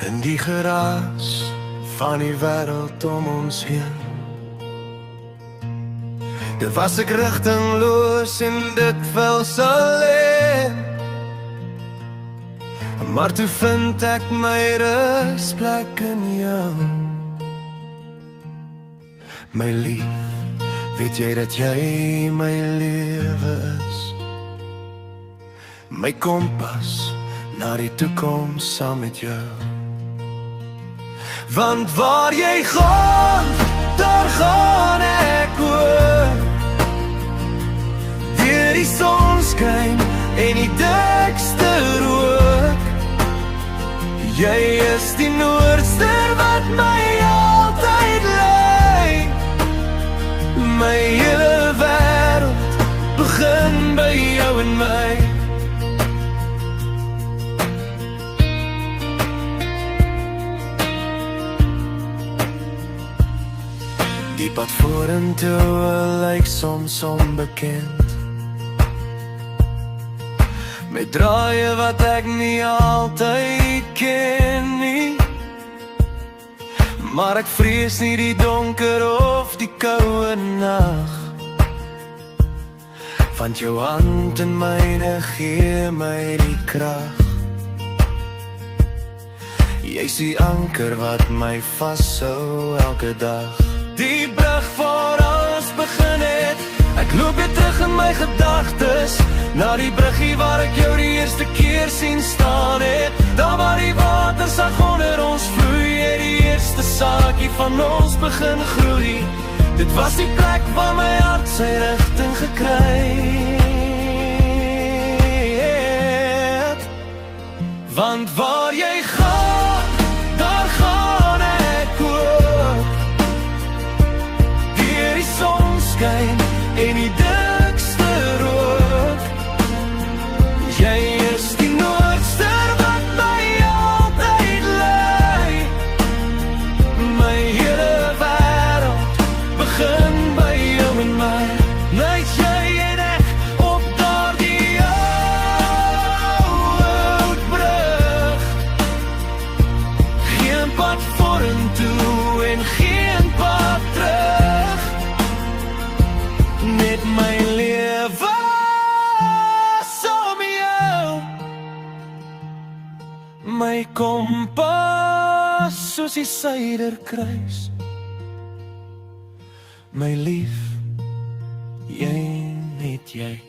In die geraas van die wêreld om ons heen, dit was ek rigtingloos en dit vels alleen. Maar toe vind ek my rusplek in jou. My lief, weet jy dat jy my lewe is? My kompas na die toekoms saam met jou. Want waar jy gaan, daar gaan ek ook. Deur die son skyn en die dikste rook. Jy is die noordster wat my altyd lei. My hele wêreld begin by jou en my. Die pad vorentoe lyk soms onbekend, met draaie wat ek nie altyd ken nie. Maar ek vrees nie die donker of die koue nag, want jou hand in myne gee my die krag. Jy's die anker wat my vashou elke dag. Die brug voor alles begin het, ek loop weer terug in my gedagtes, na die bruggie waar ek jou die eerste keer sien staan het. Daar waar die water sag onder ons vloei, het die eerste saakie van ons begin groei. Dit was die plek waar my hart sy rigting gekry het. Want waar jy gaan, daar gaan ek ook. Deur die son skyn en die dikste rook. Jy is die noordster wat my altyd lei. My hele wêreld begin by jou en my. Net jy en ek op daardie ou brug. Geen pad vorentoe en geen pad terug. Net my lewe saam met jou. My kompas soos die suiderkruis. My lief, jy net jy.